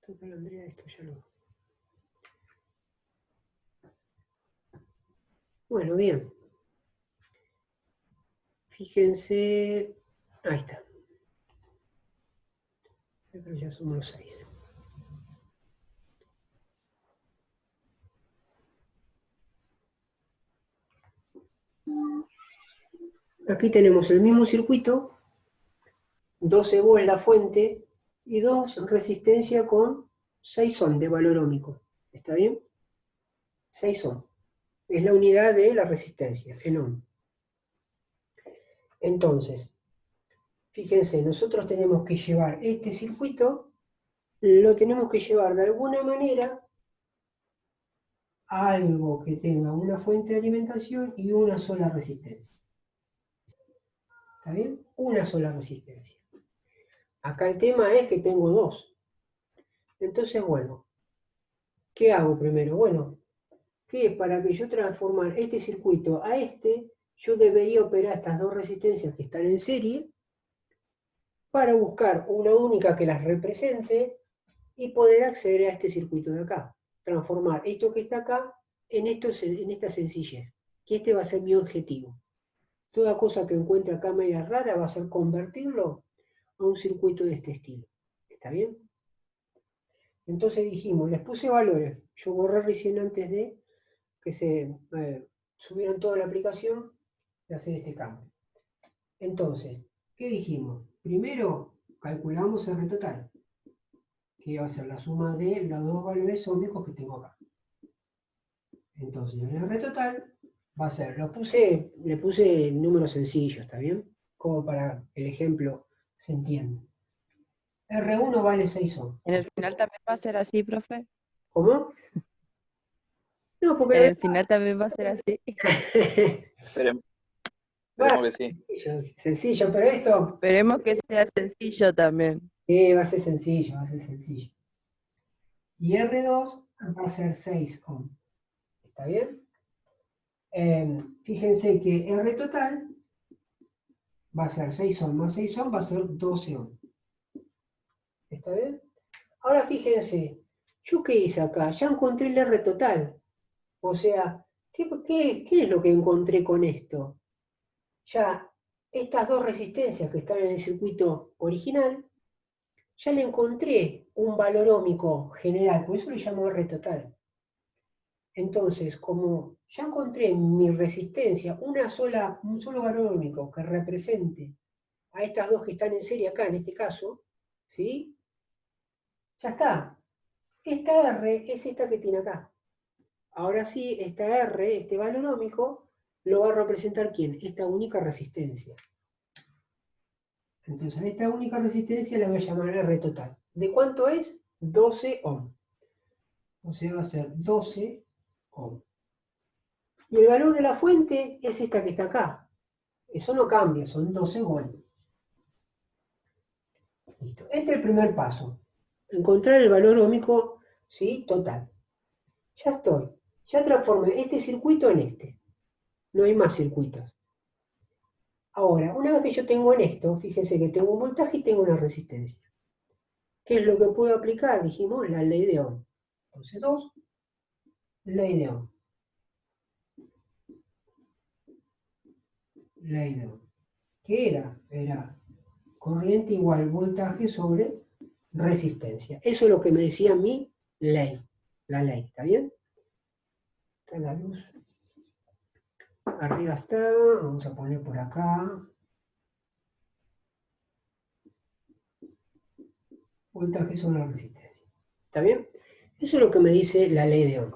Total, Andrea, esto ya lo... Bueno, bien. Fíjense... Ahí está. Creo que ya somos los 6. Aquí tenemos el mismo circuito, 12 volts la fuente y 2 resistencia con 6 ohm de valor ómico. ¿Está bien? 6 ohm. Es la unidad de la resistencia, en ohm. Entonces, fíjense, nosotros tenemos que llevar este circuito, lo tenemos que llevar de alguna manera a algo que tenga una fuente de alimentación y una sola resistencia. ¿Está bien? Una sola resistencia. Acá el tema es que tengo dos. Entonces, bueno, ¿qué hago primero? Bueno, que para que yo transformar este circuito a este, yo debería operar estas dos resistencias que están en serie para buscar una única que las represente y poder acceder a este circuito de acá. Transformar esto que está acá en esta sencillez, que este va a ser mi objetivo. Toda cosa que encuentre acá media rara va a ser convertirlo a un circuito de este estilo. ¿Está bien? Entonces dijimos, les puse valores. Yo borré recién antes de que se subieran toda la aplicación de hacer este cambio. Entonces, ¿qué dijimos? Primero calculamos R total, que va a ser la suma de los dos valores ómicos que tengo acá. Entonces, el R total va a ser, le puse números sencillos, ¿está bien? Como para el ejemplo se entienda. R1 vale 6 ohm. ¿En el final también va a ser así, profe? ¿Cómo? No, porque ¿En el final también va a ser así? Esperemos bueno, que sí. sencillo, pero esto Esperemos que sea sencillo también. va a ser sencillo, va a ser sencillo. Y R2 va a ser 6 ohm. ¿Está bien? Fíjense que R total va a ser 6 ohm más 6 ohm, va a ser 12 ohm. ¿Está bien? Ahora fíjense, ¿yo qué hice acá? Ya encontré el R total. O sea, ¿qué es lo que encontré con esto? Ya estas dos resistencias que están en el circuito original, ya le encontré un valor ómico general, por eso le llamo R total. Entonces, como ya encontré mi resistencia, un solo valor ómico que represente a estas dos que están en serie acá, en este caso, ¿sí? Ya está. Esta R es esta que tiene acá. Ahora sí, esta R, este valor ómico, lo va a representar ¿quién? Esta única resistencia. Entonces, a esta única resistencia la voy a llamar R total. ¿De cuánto es? 12 ohm. O sea, va a ser 12 ohm. Y el valor de la fuente es esta que está acá. Eso no cambia, son 12 volts. Listo. Este es el primer paso. Encontrar el valor ómico, ¿sí? Total. Ya estoy. Ya transformé este circuito en este. No hay más circuitos. Ahora, una vez que yo tengo en esto, fíjense que tengo un voltaje y tengo una resistencia. ¿Qué es lo que puedo aplicar? Dijimos la ley de Ohm. Entonces, 2, ley de Ohm. Ley de Ohm. ¿Qué era? Era corriente igual voltaje sobre resistencia. Eso es lo que me decía mi ley. La ley, ¿está bien? Está la luz. Arriba está, vamos a poner por acá. Voltaje sobre la resistencia. ¿Está bien? Eso es lo que me dice la ley de Ohm.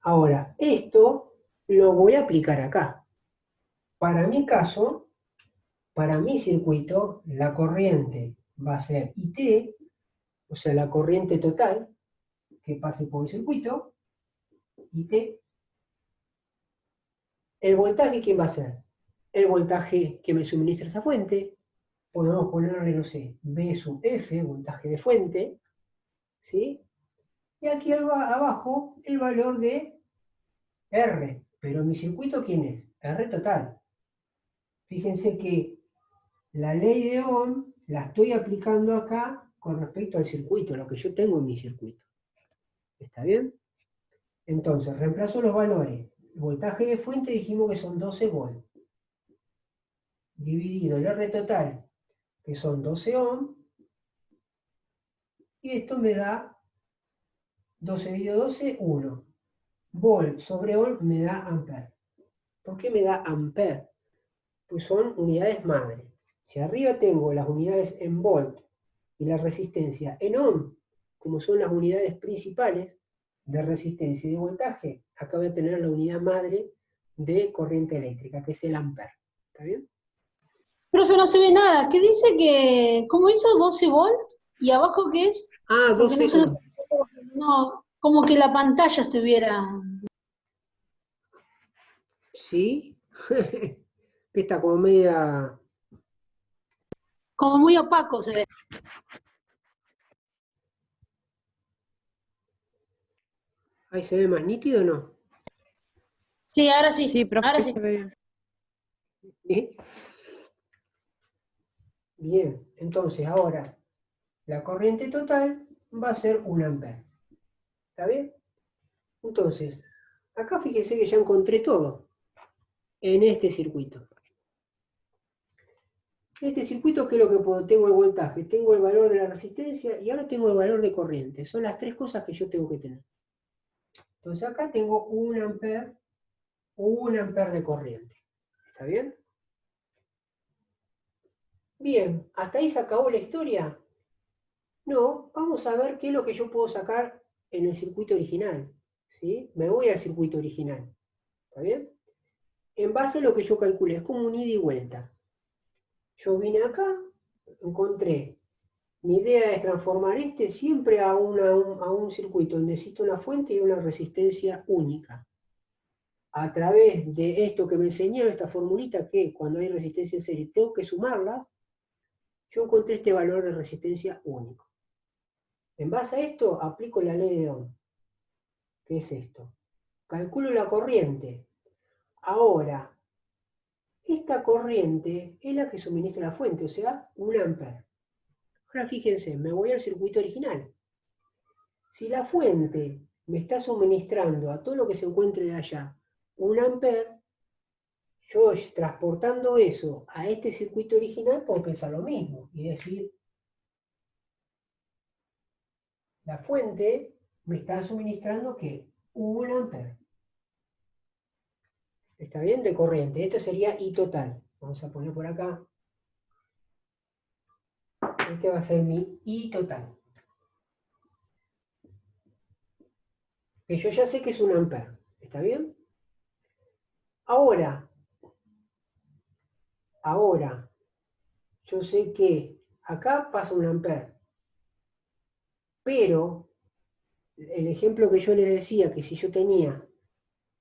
Ahora, esto lo voy a aplicar acá. Para mi caso, para mi circuito, la corriente va a ser IT, o sea, la corriente total que pase por el circuito, IT. ¿El voltaje quién va a ser? El voltaje que me suministra esa fuente. Podemos ponerle, no sé, B sub F, voltaje de fuente, ¿sí? Y aquí abajo el valor de R. Pero mi circuito, ¿quién es? R total. Fíjense que la ley de Ohm la estoy aplicando acá con respecto al circuito, lo que yo tengo en mi circuito. ¿Está bien? Entonces, reemplazo los valores. El voltaje de fuente dijimos que son 12 volts. Dividido el R total, que son 12 ohm. Y esto me da 12 dividido 12, 1. Volt sobre ohm me da ampere. ¿Por qué me da ampere? Pues son unidades madre. Si arriba tengo las unidades en volt y la resistencia en ohm, como son las unidades principales de resistencia y de voltaje, acá voy a tener la unidad madre de corriente eléctrica, que es el ampere. ¿Está bien? Profe, no se ve nada. ¿Qué dice que, cómo hizo 12 volts? ¿Y abajo qué es? Ah, Porque 12 no se nos... ohm. No, como que la pantalla estuviera... ¿Sí? Que está como media... Como muy opaco se ve. Ahí se ve más nítido, ¿o no? Sí, ahora sí. Sí, profe, Ahora sí. se ve bien. ¿Sí? Bien, entonces ahora la corriente total va a ser 1 ampere. ¿Está bien? Entonces, acá fíjese que ya encontré todo en este circuito. En este circuito, ¿qué es lo que puedo? Tengo el voltaje, tengo el valor de la resistencia y ahora tengo el valor de corriente. Son las tres cosas que yo tengo que tener. Entonces acá tengo 1 ampere de corriente. ¿Está bien? Bien, ¿hasta ahí se acabó la historia? No, vamos a ver qué es lo que yo puedo sacar en el circuito original. ¿Sí? Me voy al circuito original. ¿Está bien? En base a lo que yo calculé, es como un ida y vuelta. Yo vine acá, encontré. Mi idea es transformar siempre a un circuito donde existe una fuente y una resistencia única. A través de esto que me enseñaron, esta formulita que cuando hay resistencia en serie tengo que sumarlas, yo encontré este valor de resistencia único. En base a esto, aplico la ley de Ohm. ¿Qué es esto? Calculo la corriente. Ahora, esta corriente es la que suministra la fuente, o sea, 1 ampere. Ahora fíjense, me voy al circuito original. Si la fuente me está suministrando a todo lo que se encuentre de allá 1 ampere, yo transportando eso a este circuito original puedo pensar lo mismo y decir, la fuente me está suministrando ¿qué? 1 ampere. ¿Está bien? De corriente. Esto sería I total. Vamos a poner por acá. Este va a ser mi I total. Que yo ya sé que es 1 ampere. ¿Está bien? Ahora, yo sé que acá pasa 1 ampere. Pero, el ejemplo que yo les decía, que si yo tenía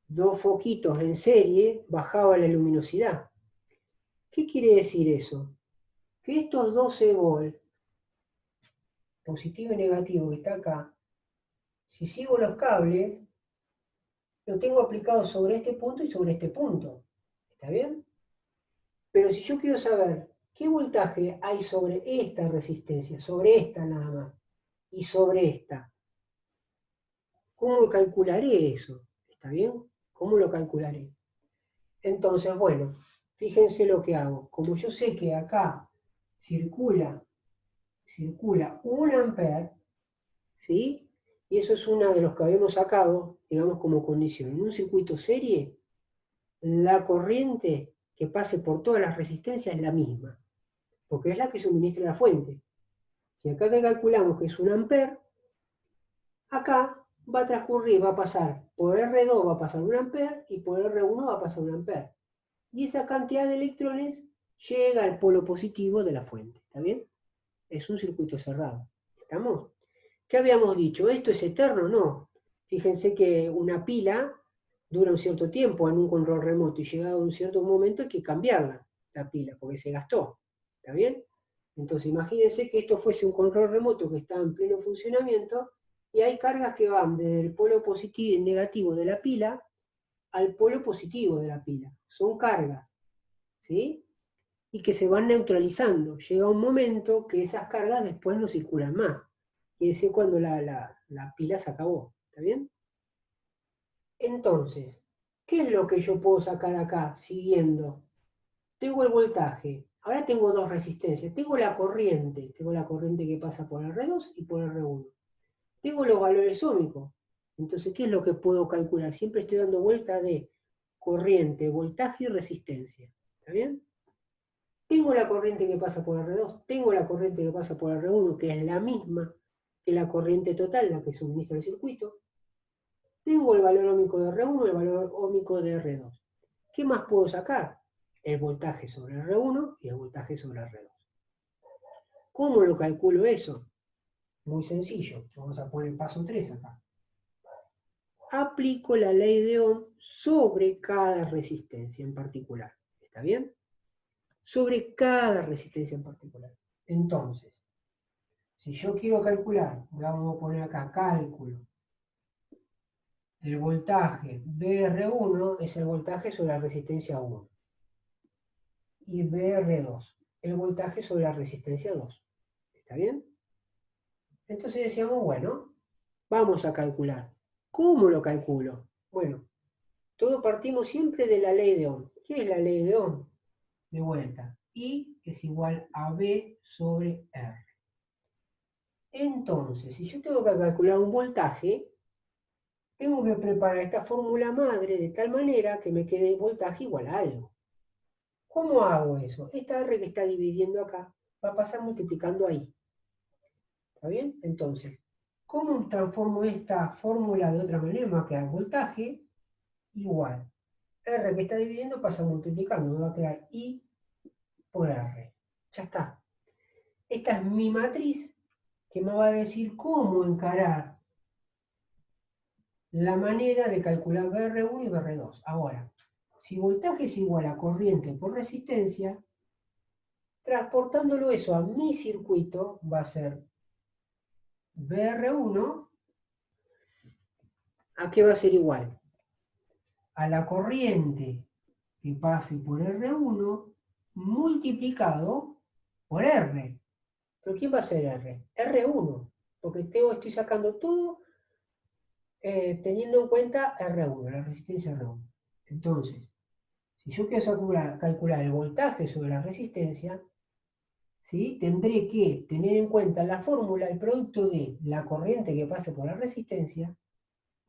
dos foquitos en serie, bajaba la luminosidad. ¿Qué quiere decir eso? Que estos 12 volts, positivo y negativo que está acá, si sigo los cables, lo tengo aplicado sobre este punto y sobre este punto. ¿Está bien? Pero si yo quiero saber qué voltaje hay sobre esta resistencia, sobre esta nada más, y sobre esta, ¿cómo calcularé eso? ¿Está bien? ¿Cómo lo calcularé? Entonces, bueno, fíjense lo que hago. Como yo sé que acá circula 1 ampere, ¿sí? Y eso es uno de los que habíamos sacado, digamos, como condición. En un circuito serie, la corriente que pase por todas las resistencias es la misma, porque es la que suministra la fuente. Si acá que calculamos que es 1 ampere, acá va a transcurrir, va a pasar por R2 va a pasar 1 ampere y por R1 va a pasar 1 ampere. Y esa cantidad de electrones llega al polo positivo de la fuente. ¿Está bien? Es un circuito cerrado. ¿Estamos? ¿Qué habíamos dicho? ¿Esto es eterno? No. Fíjense que una pila dura un cierto tiempo en un control remoto y llegado a un cierto momento hay que cambiarla, la pila, porque se gastó. ¿Está bien? Entonces imagínense que esto fuese un control remoto que está en pleno funcionamiento y hay cargas que van desde el polo positivo y negativo de la pila al polo positivo de la pila. Son cargas. ¿Sí? y que se van neutralizando. Llega un momento que esas cargas después no circulan más. Quiere decir cuando la pila se acabó. ¿Está bien? Entonces, ¿qué es lo que yo puedo sacar acá siguiendo? Tengo el voltaje. Ahora tengo dos resistencias. Tengo la corriente que pasa por R2 y por R1. Tengo los valores ómicos. Entonces, ¿qué es lo que puedo calcular? Siempre estoy dando vuelta de corriente, voltaje y resistencia. ¿Está bien? Tengo la corriente que pasa por R2, tengo la corriente que pasa por R1, que es la misma que la corriente total, la que suministra el circuito. Tengo el valor óhmico de R1 y el valor óhmico de R2. ¿Qué más puedo sacar? El voltaje sobre R1 y el voltaje sobre R2. ¿Cómo lo calculo eso? Muy sencillo. Vamos a poner paso 3 acá. Aplico la ley de Ohm sobre cada resistencia en particular. ¿Está bien? Sobre cada resistencia en particular. Entonces, si yo quiero calcular, vamos a poner acá cálculo, el voltaje BR1 es el voltaje sobre la resistencia 1. Y BR2, el voltaje sobre la resistencia 2. ¿Está bien? Entonces decíamos, bueno, vamos a calcular. ¿Cómo lo calculo? Bueno, todo partimos siempre de la ley de Ohm. ¿Qué es la ley de Ohm? De vuelta. I es igual a B sobre R. Entonces, si yo tengo que calcular un voltaje, tengo que preparar esta fórmula madre de tal manera que me quede el voltaje igual a algo. ¿Cómo hago eso? Esta R que está dividiendo acá va a pasar multiplicando ahí. ¿Está bien? Entonces, ¿cómo transformo esta fórmula de otra manera? Me va a quedar voltaje igual. R que está dividiendo pasa multiplicando, me va a quedar I por R. Ya está. Esta es mi matriz que me va a decir cómo encarar la manera de calcular BR1 y BR2. Ahora, si voltaje es igual a corriente por resistencia, transportándolo eso a mi circuito, va a ser BR1, ¿a qué va a ser igual? A la corriente que pase por R1 multiplicado por R. ¿Pero quién va a ser R? R1, porque estoy sacando todo teniendo en cuenta R1, la resistencia R1. Entonces, si yo quiero calcular el voltaje sobre la resistencia, ¿sí? Tendré que tener en cuenta la fórmula, el producto de la corriente que pase por la resistencia,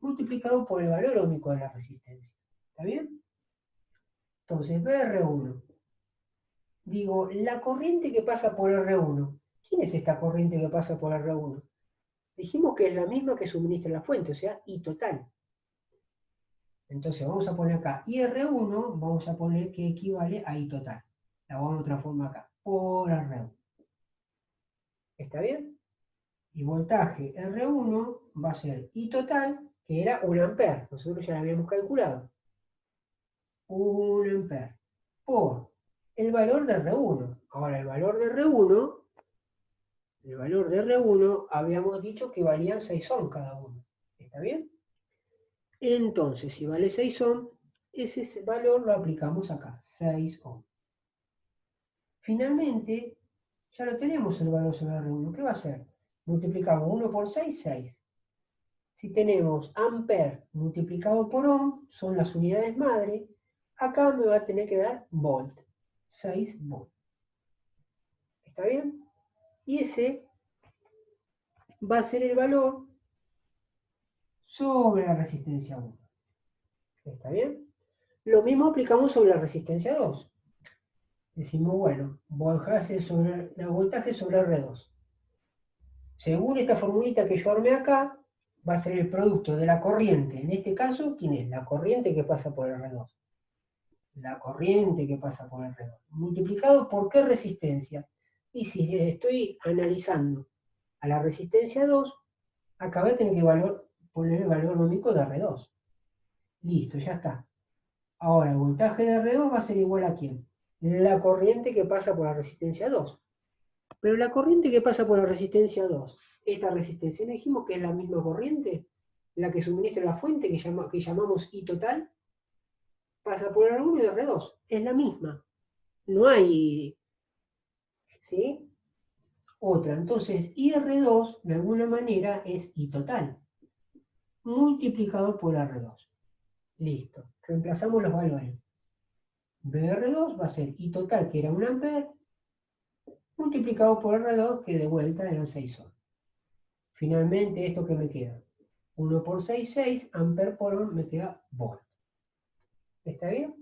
multiplicado por el valor óhmico de la resistencia. ¿Está bien? Entonces, BR1. Digo, la corriente que pasa por R1. ¿Quién es esta corriente que pasa por R1? Dijimos que es la misma que suministra la fuente, o sea, I total. Entonces vamos a poner acá IR1, vamos a poner que equivale a I total. La vamos a transformar acá, por R1. ¿Está bien? Y voltaje R1 va a ser I total, que era 1 ampere. Nosotros ya lo habíamos calculado. 1 ampere. Por el valor de R1. Ahora, el valor de R1 habíamos dicho que valían 6 ohm cada uno. ¿Está bien? Entonces, si vale 6 ohm, ese valor lo aplicamos acá, 6 ohm. Finalmente, ya lo tenemos el valor sobre R1. ¿Qué va a ser? Multiplicamos 1 por 6, 6. Si tenemos ampere multiplicado por ohm, son las unidades madre, acá me va a tener que dar volt, 6 volt. ¿Está bien? Y ese va a ser el valor sobre la resistencia 1. ¿Está bien? Lo mismo aplicamos sobre la resistencia 2. Decimos, bueno, voltaje sobre R2. Según esta formulita que yo armé acá, va a ser el producto de la corriente. En este caso, ¿quién es? La corriente que pasa por R2. La corriente que pasa por R2. Multiplicado por qué resistencia. Y si estoy analizando a la resistencia 2, acá voy a tener que poner el valor óhmico de R2. Listo, ya está. Ahora, el voltaje de R2 va a ser igual a ¿quién? La corriente que pasa por la resistencia 2. Pero la corriente que pasa por la resistencia 2, esta resistencia, ¿no dijimos que es la misma corriente? La que suministra la fuente, que llamamos I total, pasa por R1 y R2. Es la misma. No hay ¿sí? Otra, entonces IR2 de alguna manera es I total, multiplicado por R2. Listo, reemplazamos los valores. BR2 va a ser I total, que era 1 ampere, multiplicado por R2, que de vuelta eran 6 ohms. Finalmente, ¿esto que me queda? 1 por 6, 6, ampere por ohm me queda volt. ¿Está bien?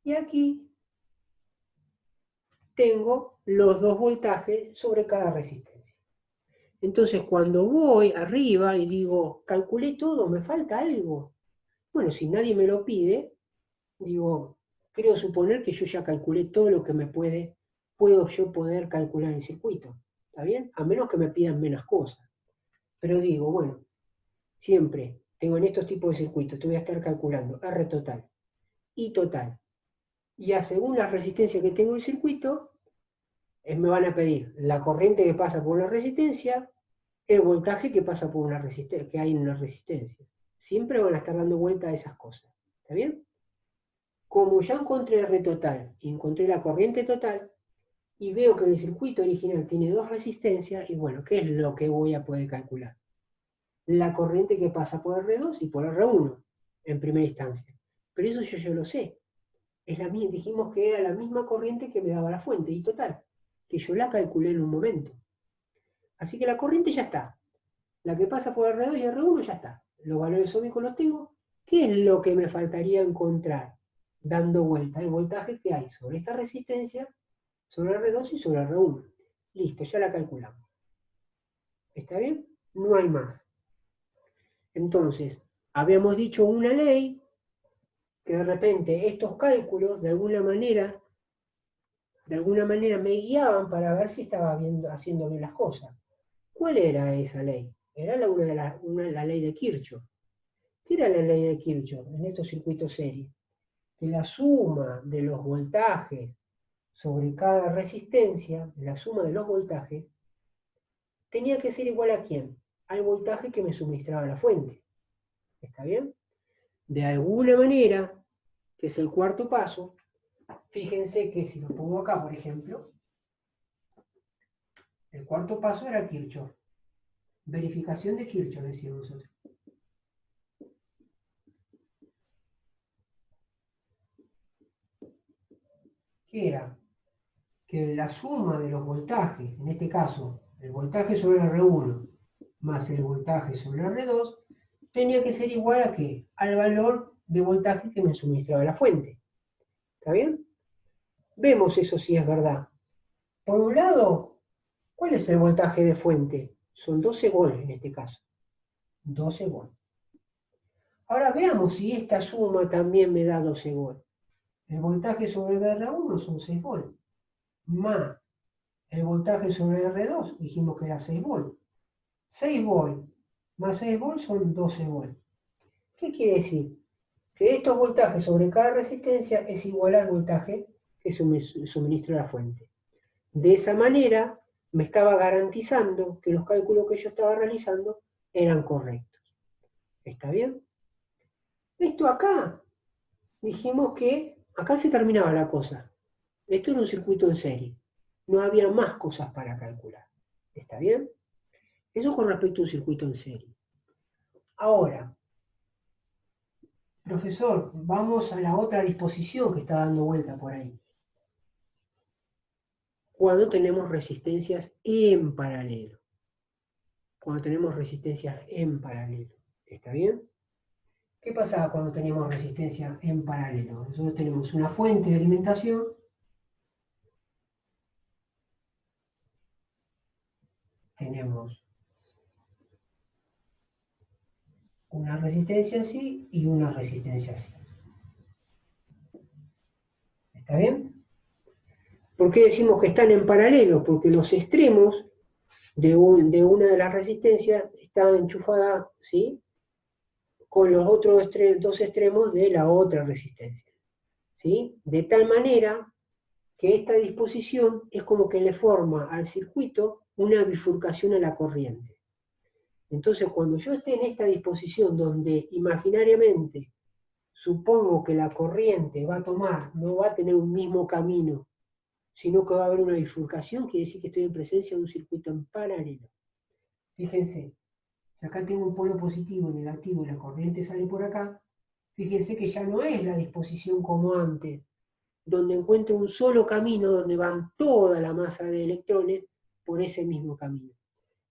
Y aquí tengo los dos voltajes sobre cada resistencia. Entonces, cuando voy arriba y digo, calculé todo, me falta algo. Bueno, si nadie me lo pide, digo, creo suponer que yo ya calculé todo lo que puedo yo poder calcular en el circuito. ¿Está bien? A menos que me pidan menos cosas. Pero digo, bueno, siempre tengo en estos tipos de circuitos, te voy a estar calculando R total, I total. Y según la resistencia que tengo en el circuito, me van a pedir la corriente que pasa por una resistencia, el voltaje que pasa por una resistencia, que hay en una resistencia. Siempre van a estar dando vuelta a esas cosas. ¿Está bien? Como ya encontré R total y encontré la corriente total, y veo que el circuito original tiene dos resistencias, y bueno, ¿qué es lo que voy a poder calcular? La corriente que pasa por R2 y por R1, en primera instancia. Pero eso yo ya lo sé. Dijimos que era la misma corriente que me daba la fuente, y total, que yo la calculé en un momento. Así que la corriente ya está. La que pasa por R2 y R1 ya está. Los valores ómicos los tengo. ¿Qué es lo que me faltaría encontrar dando vuelta? El voltaje que hay sobre esta resistencia, sobre R2 y sobre R1. Listo, ya la calculamos. ¿Está bien? No hay más. Entonces, habíamos dicho una ley que de repente estos cálculos de alguna manera me guiaban para ver si estaba haciendo bien las cosas. ¿Cuál era esa ley? Era la ley de Kirchhoff. ¿Qué era la ley de Kirchhoff en estos circuitos serie? Que la suma de los voltajes sobre cada resistencia, la suma de los voltajes, tenía que ser igual ¿a quién? Al voltaje que me suministraba la fuente. ¿Está bien? De alguna manera, que es el cuarto paso, fíjense que si lo pongo acá, por ejemplo, el cuarto paso era Kirchhoff. Verificación de Kirchhoff, decíamos nosotros. Que era que la suma de los voltajes, en este caso, el voltaje sobre R1 más el voltaje sobre R2, tenía que ser igual a ¿qué? Al valor de voltaje que me suministraba la fuente. ¿Está bien? Vemos eso si es verdad. Por un lado, ¿cuál es el voltaje de fuente? Son 12 volts en este caso. 12 volts. Ahora veamos si esta suma también me da 12 volts. El voltaje sobre R1 son 6 volts. Más el voltaje sobre R2, dijimos que era 6 volts. 6 volts más 6 volts son 12 volts. ¿Qué quiere decir? Que estos voltajes sobre cada resistencia es igual al voltaje que suministra la fuente. De esa manera me estaba garantizando que los cálculos que yo estaba realizando eran correctos. ¿Está bien? Esto acá, dijimos que acá se terminaba la cosa. Esto era un circuito en serie. No había más cosas para calcular. ¿Está bien? Eso con respecto a un circuito en serie. Ahora, profesor, vamos a la otra disposición que está dando vuelta por ahí. Cuando tenemos resistencias en paralelo. Cuando tenemos resistencias en paralelo. ¿Está bien? ¿Qué pasaba cuando teníamos resistencia en paralelo? Nosotros tenemos una fuente de alimentación. Tenemos una resistencia así y una resistencia así. ¿Está bien? ¿Por qué decimos que están en paralelo? Porque los extremos de una de las resistencias están enchufadas, ¿sí?, con los otros dos extremos de la otra resistencia. ¿Sí? De tal manera que esta disposición es como que le forma al circuito una bifurcación a la corriente. Entonces, cuando yo esté en esta disposición donde imaginariamente supongo que la corriente va a tomar, no va a tener un mismo camino sino que va a haber una bifurcación, quiere decir que estoy en presencia de un circuito en paralelo. Fíjense, si acá tengo un polo positivo y negativo y la corriente sale por acá, fíjense que ya no es la disposición como antes, donde encuentro un solo camino donde van toda la masa de electrones por ese mismo camino.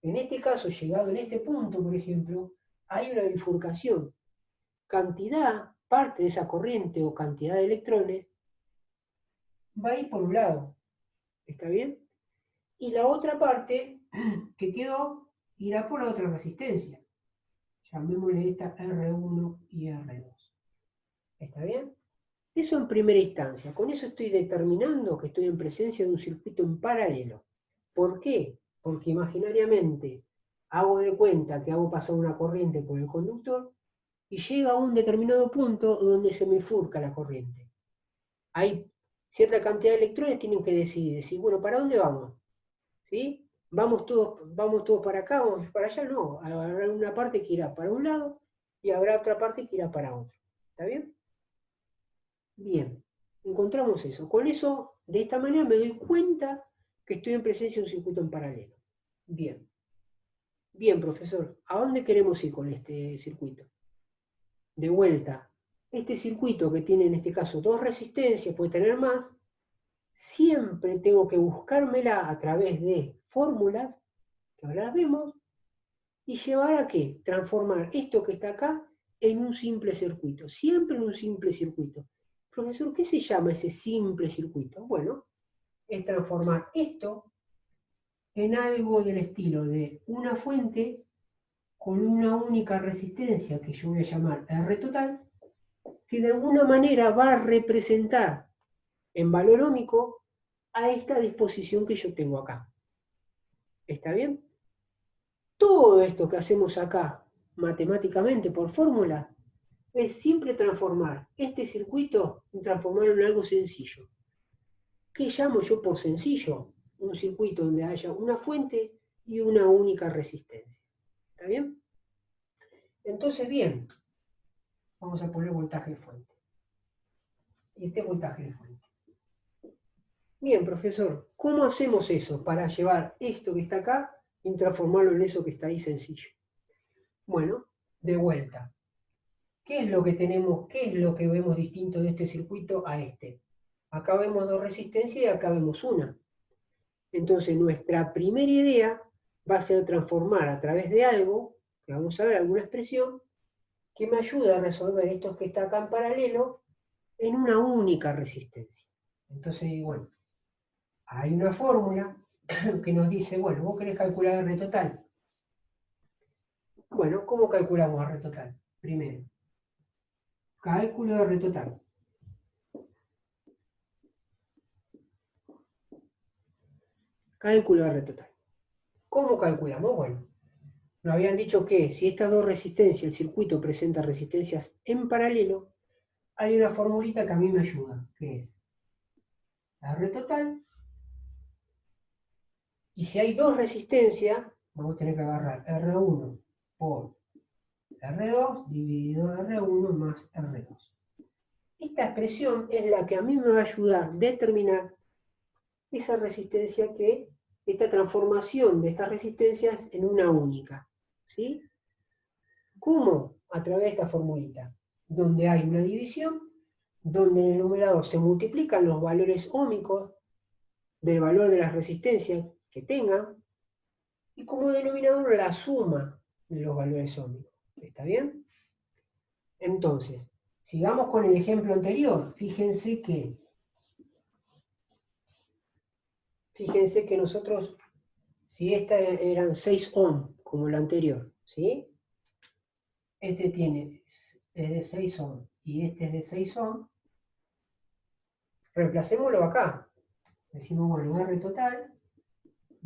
En este caso, llegado en este punto, por ejemplo, hay una bifurcación. Parte de esa corriente o cantidad de electrones, va a ir por un lado. ¿Está bien? Y la otra parte que quedó irá por la otra resistencia. Llamémosle esta R1 y R2. ¿Está bien? Eso en primera instancia. Con eso estoy determinando que estoy en presencia de un circuito en paralelo. ¿Por qué? Porque imaginariamente hago de cuenta que hago pasar una corriente por el conductor y llega a un determinado punto donde se me bifurca la corriente. Hay cierta cantidad de electrones, tienen que decir, bueno, ¿para dónde vamos? ¿Sí? ¿Vamos todos para acá, vamos para allá? No, habrá una parte que irá para un lado y habrá otra parte que irá para otro. ¿Está bien? Bien, encontramos eso. Con eso, de esta manera me doy cuenta que estoy en presencia de un circuito en paralelo. Bien. Bien, profesor, ¿a dónde queremos ir con este circuito? De vuelta, este circuito que tiene en este caso dos resistencias, puede tener más, siempre tengo que buscármela a través de fórmulas, que ahora las vemos, y llevar a qué? Transformar esto que está acá en un simple circuito, siempre en un simple circuito. Profesor, ¿qué se llama ese simple circuito? Bueno, es transformar esto en algo del estilo de una fuente con una única resistencia, que yo voy a llamar R total, que de alguna manera va a representar en valor ómico a esta disposición que yo tengo acá. ¿Está bien? Todo esto que hacemos acá, matemáticamente por fórmula, es siempre transformar este circuito y transformarlo en algo sencillo. ¿Qué llamo yo por sencillo? Un circuito donde haya una fuente y una única resistencia. ¿Está bien? Entonces, bien, vamos a poner voltaje de fuente. Y este voltaje de fuente. Bien, profesor, ¿cómo hacemos eso para llevar esto que está acá y transformarlo en eso que está ahí sencillo? Bueno, de vuelta. ¿Qué es lo que tenemos, qué es lo que vemos distinto de este circuito a este? Acá vemos dos resistencias y acá vemos una. Entonces nuestra primera idea va a ser transformar a través de algo, que vamos a ver, alguna expresión, que me ayude a resolver esto que está acá en paralelo en una única resistencia. Entonces, bueno, hay una fórmula que nos dice, bueno, vos querés calcular R total. Bueno, ¿cómo calculamos R total? Primero, cálculo de R total. Cálculo de R total. ¿Cómo calculamos? Bueno, nos habían dicho que si estas dos resistencias, el circuito presenta resistencias en paralelo, hay una formulita que a mí me ayuda, que es R total. Y si hay dos resistencias, vamos a tener que agarrar R1 por R2 dividido R1 más R2. Esta expresión es la que a mí me va a ayudar a determinar esa resistencia esta transformación de estas resistencias en una única. ¿Sí? ¿Cómo? A través de esta formulita, donde hay una división, donde en el numerador se multiplican los valores ómicos del valor de las resistencias que tengan, y como denominador la suma de los valores ómicos. ¿Está bien? Entonces, sigamos con el ejemplo anterior. Fíjense que nosotros, si esta eran 6 ohm, como la anterior, ¿sí? Este es de 6 ohm y este es de 6 ohm. Reemplacémoslo acá. Decimos, bueno, R total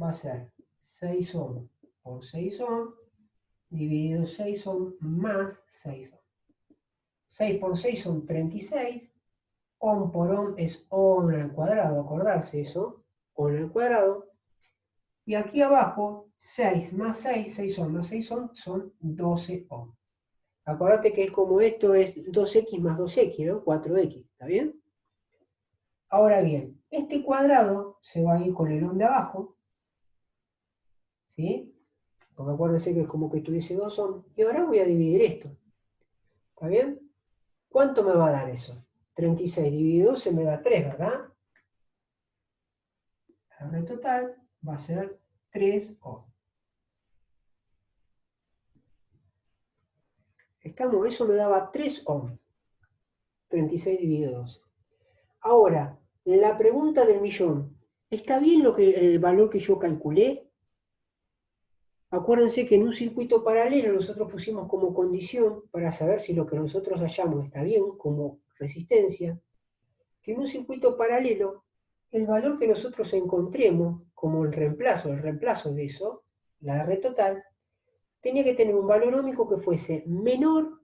va a ser 6 ohm por 6 ohm dividido 6 ohm más 6 ohm. 6 por 6 son 36. Ohm por ohm es ohm al cuadrado, acordarse eso. Ohm al cuadrado. Y aquí abajo, 6 más 6, 6 ohm más 6 ohm son 12 ohm. Acordate que es como esto es 2x más 2x, ¿no? 4x, ¿está bien? Ahora bien, Este cuadrado se va a ir con el ohm de abajo, ¿sí? Porque acuérdense que es como que tuviese 2 ohm. Y ahora voy a dividir esto. ¿Está bien? ¿Cuánto me va a dar eso? 36 dividido 12 me da 3, ¿verdad? La red total va a ser 3 ohm. Estamos, eso me daba 3 ohm. 36 dividido 12. Ahora, la pregunta del millón. ¿Está bien el valor que yo calculé? Acuérdense que en un circuito paralelo nosotros pusimos como condición para saber si lo que nosotros hallamos está bien como resistencia, que en un circuito paralelo el valor que nosotros encontremos como el reemplazo de eso, la R total, tenía que tener un valor ómico que fuese menor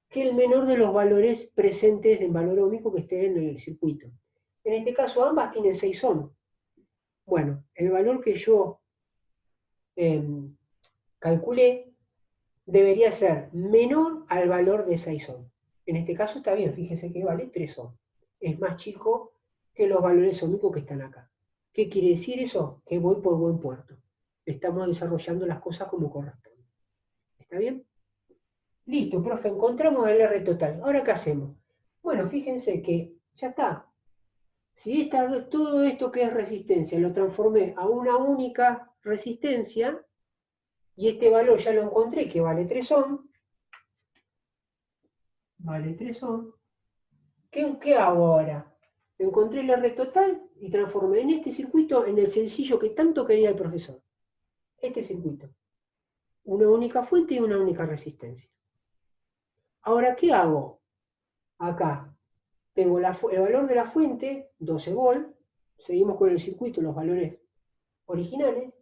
que el menor de los valores presentes en valor ómico que estén en el circuito. En este caso ambas tienen 6 ohm. Bueno, el valor que yo calculé debería ser menor al valor de 6 ohm. En este caso está bien, fíjese que vale 3 ohm. Es más chico que los valores ómicos que están acá. ¿Qué quiere decir eso? Que voy por buen puerto. Estamos desarrollando las cosas como corresponde. ¿Está bien? Listo, profe, encontramos el R total. ¿Ahora qué hacemos? Bueno, fíjense que ya está. Si todo esto que es resistencia lo transformé a una única resistencia, y este valor ya lo encontré, que vale 3 ohm, vale 3 ohm, ¿qué hago ahora? Encontré el R total y transformé en este circuito en el sencillo que tanto quería el profesor. Este circuito. Una única fuente y una única resistencia. Ahora, ¿qué hago? Acá tengo el valor de la fuente, 12 volt. Seguimos con el circuito, los valores originales.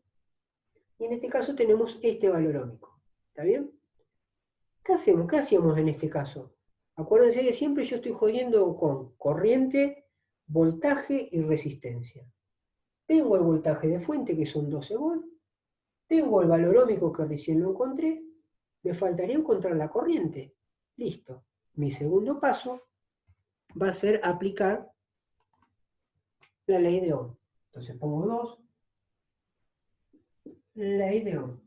Y en este caso tenemos este valor ómico. ¿Está bien? ¿Qué hacemos? ¿Qué hacíamos en este caso? Acuérdense que siempre yo estoy jodiendo con corriente, voltaje y resistencia. Tengo el voltaje de fuente, que son 12 volt. Tengo el valor ómico que recién lo encontré. Me faltaría encontrar la corriente. Listo. Mi segundo paso va a ser aplicar la ley de Ohm. Entonces pongo 2, ley de Ohm.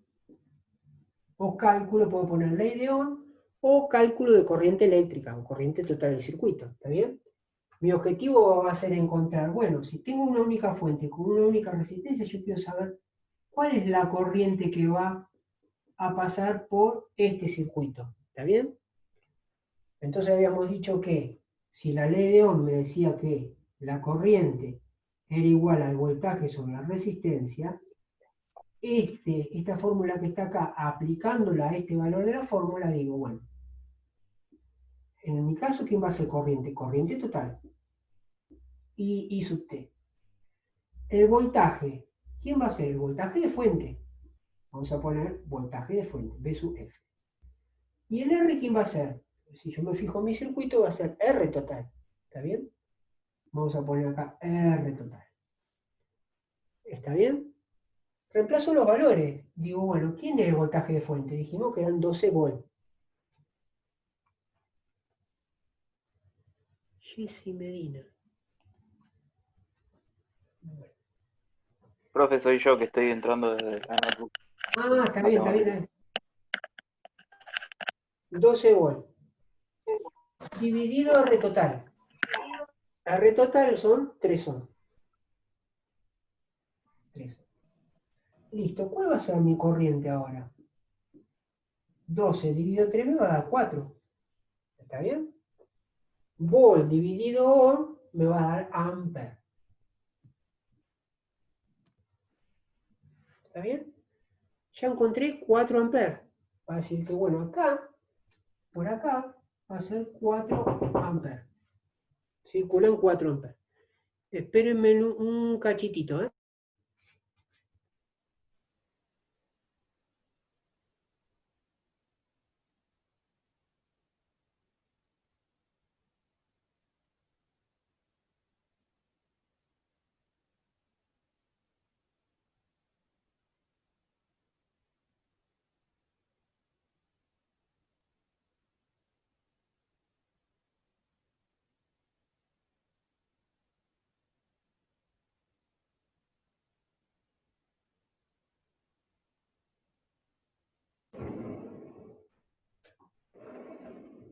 O cálculo, puedo poner ley de Ohm, o cálculo de corriente eléctrica, o corriente total del circuito. ¿Está bien? Mi objetivo va a ser encontrar, bueno, si tengo una única fuente con una única resistencia, yo quiero saber cuál es la corriente que va a pasar por este circuito. ¿Está bien? Entonces habíamos dicho que si la ley de Ohm me decía que la corriente era igual al voltaje sobre la resistencia, esta fórmula que está acá, aplicándola a este valor de la fórmula, digo, bueno, en mi caso, ¿quién va a ser corriente? Corriente total. I sub T. El voltaje, ¿quién va a ser? El voltaje de fuente. Vamos a poner voltaje de fuente, B sub F. ¿Y el R quién va a ser? Si yo me fijo en mi circuito, va a ser R total. ¿Está bien? Vamos a poner acá R total. ¿Está bien? Reemplazo los valores. Digo, bueno, ¿quién es el voltaje de fuente? Dijimos que eran 12 volt. Jessy Medina. Profe, soy yo que estoy entrando desde la notebook. Ah, está bien, está bien, está bien. 12 volt. Dividido R total. R total son 3 ohm. 3 ohm. Listo, ¿cuál va a ser mi corriente ahora? 12 dividido 3 me va a dar 4. ¿Está bien? Volt dividido ohm me va a dar ampere. ¿Está bien? Ya encontré 4 amperes. Va a decir que, bueno, acá, por acá, va a ser 4 amperes. Circulan 4 amperes. Espérenme un cachitito, ¿eh?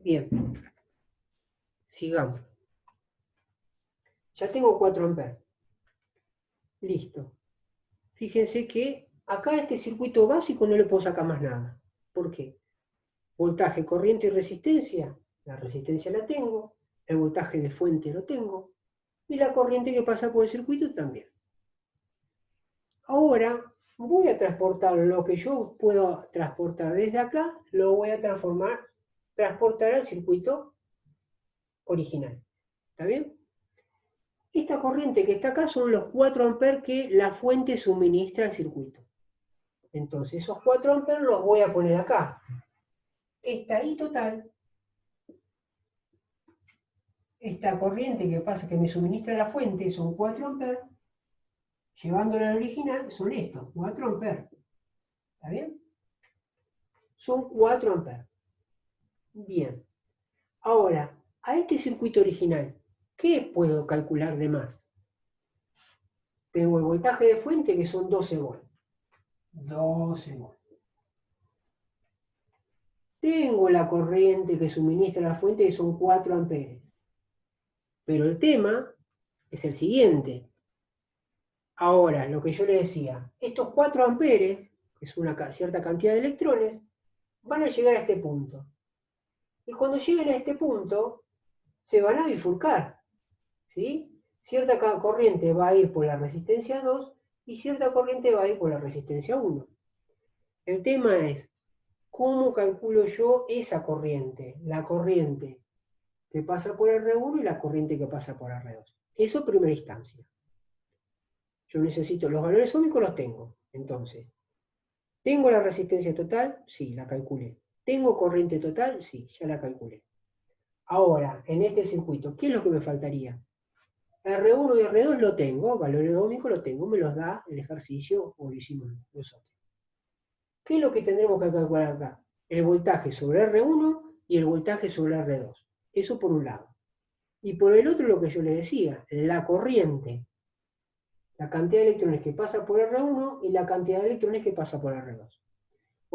Bien, sigamos. Ya tengo 4 amperes. Listo. Fíjense que acá a este circuito básico no le puedo sacar más nada. ¿Por qué? Voltaje, corriente y resistencia. La resistencia la tengo. El voltaje de fuente lo tengo. Y la corriente que pasa por el circuito también. Ahora voy a transportar lo que yo puedo transportar desde acá, lo voy a transportar al circuito original. ¿Está bien? Esta corriente que está acá son los 4 amperes que la fuente suministra al circuito. Entonces esos 4 amperes los voy a poner acá. Esta I total, esta corriente que pasa que me suministra la fuente son 4 amperes, llevándola al original son estos, 4 amperes. ¿Está bien? Son 4 amperes. Bien. Ahora, a este circuito original, ¿qué puedo calcular de más? Tengo el voltaje de fuente que son 12 volts. 12 volts. Tengo la corriente que suministra la fuente que son 4 amperes. Pero el tema es el siguiente. Ahora, lo que yo le decía, estos 4 amperes, que es una cierta cantidad de electrones, van a llegar a este punto. Y cuando lleguen a este punto, se van a bifurcar. ¿Sí? Cierta corriente va a ir por la resistencia 2 y cierta corriente va a ir por la resistencia 1. El tema es, ¿cómo calculo yo esa corriente? La corriente que pasa por R1 y la corriente que pasa por R2. Eso en primera instancia. Yo necesito, los valores ómicos los tengo. Entonces, ¿tengo la resistencia total? Sí, la calculé. ¿Tengo corriente total? Sí, ya la calculé. Ahora, en este circuito, ¿qué es lo que me faltaría? R1 y R2 lo tengo, valores ómicos lo tengo, me los da el ejercicio o lo hicimos nosotros. ¿Qué es lo que tendremos que calcular acá? El voltaje sobre R1 y el voltaje sobre R2. Eso por un lado. Y por el otro lo que yo les decía, la corriente. La cantidad de electrones que pasa por R1 y la cantidad de electrones que pasa por R2.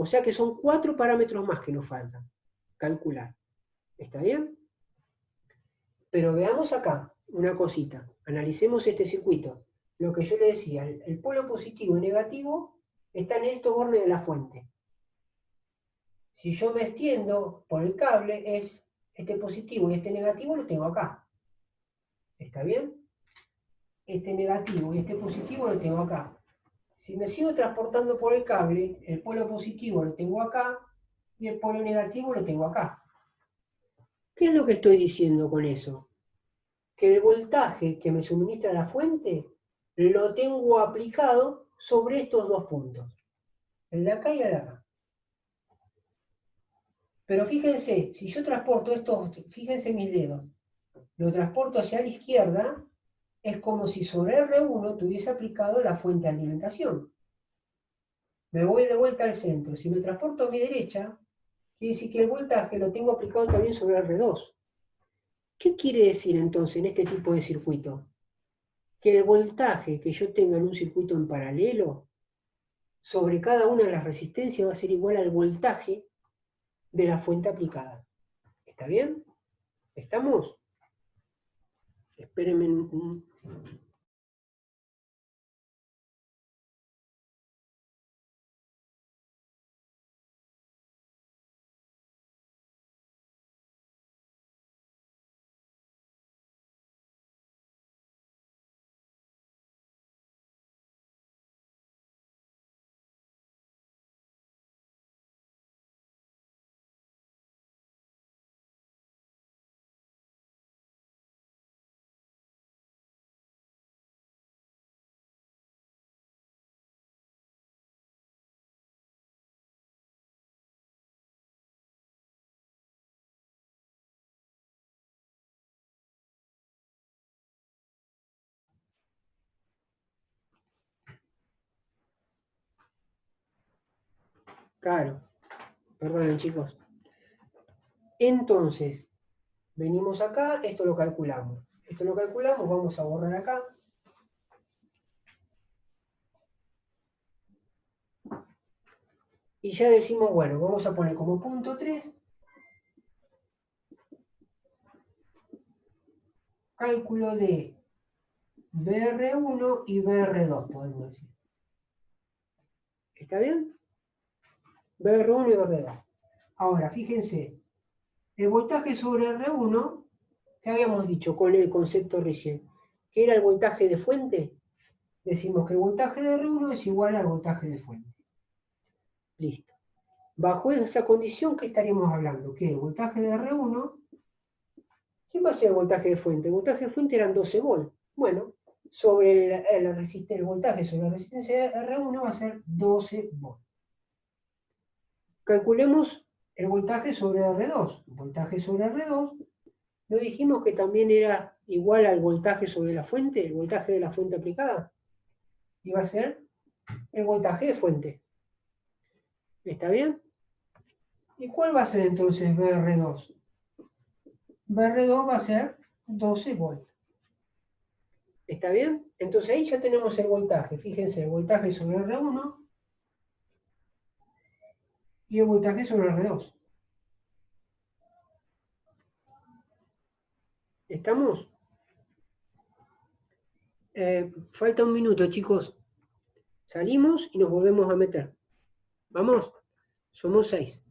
O sea que son 4 parámetros más que nos faltan. Calcular. ¿Está bien? Pero veamos acá una cosita. Analicemos este circuito. Lo que yo le decía, el polo positivo y negativo están en estos bordes de la fuente. Si yo me extiendo por el cable, es este positivo y este negativo lo tengo acá. ¿Está bien? Este negativo y este positivo lo tengo acá. Si me sigo transportando por el cable, el polo positivo lo tengo acá y el polo negativo lo tengo acá. ¿Qué es lo que estoy diciendo con eso? Que el voltaje que me suministra la fuente lo tengo aplicado sobre estos dos puntos, el de acá y el de acá. Pero fíjense, si yo transporto estos, fíjense mis dedos, lo transporto hacia la izquierda, es como si sobre R1 tuviese aplicado la fuente de alimentación. Me voy de vuelta al centro. Si me transporto a mi derecha, quiere decir que el voltaje lo tengo aplicado también sobre R2. ¿Qué quiere decir entonces en este tipo de circuito? Que el voltaje que yo tenga en un circuito en paralelo sobre cada una de las resistencias va a ser igual al voltaje de la fuente aplicada. ¿Está bien? ¿Estamos? Espérenme un... Claro, perdonen chicos. Entonces, venimos acá, esto lo calculamos. Esto lo calculamos, vamos a borrar acá. Y ya decimos, bueno, vamos a poner como punto 3 cálculo de BR1 y BR2, podemos decir. ¿Está bien? BR1 y BR2. Ahora, fíjense, el voltaje sobre R1, ¿qué habíamos dicho con el concepto recién? ¿Qué era el voltaje de fuente? Decimos que el voltaje de R1 es igual al voltaje de fuente. Listo. Bajo esa condición, ¿qué estaríamos hablando? Que el voltaje de R1, ¿qué va a ser el voltaje de fuente? El voltaje de fuente eran 12 volts. Bueno, sobre el voltaje sobre la resistencia de R1 va a ser 12 volts. Calculemos el voltaje sobre R2. El voltaje sobre R2, ¿no dijimos que también era igual al voltaje sobre la fuente? El voltaje de la fuente aplicada. Iba a ser el voltaje de fuente. ¿Está bien? ¿Y cuál va a ser entonces BR2? BR2 va a ser 12 volts. ¿Está bien? Entonces ahí ya tenemos el voltaje. Fíjense, el voltaje sobre R1 y el voltaje sobre R2. ¿Estamos? Falta un minuto, chicos. Salimos y nos volvemos a meter. ¿Vamos? Somos 6.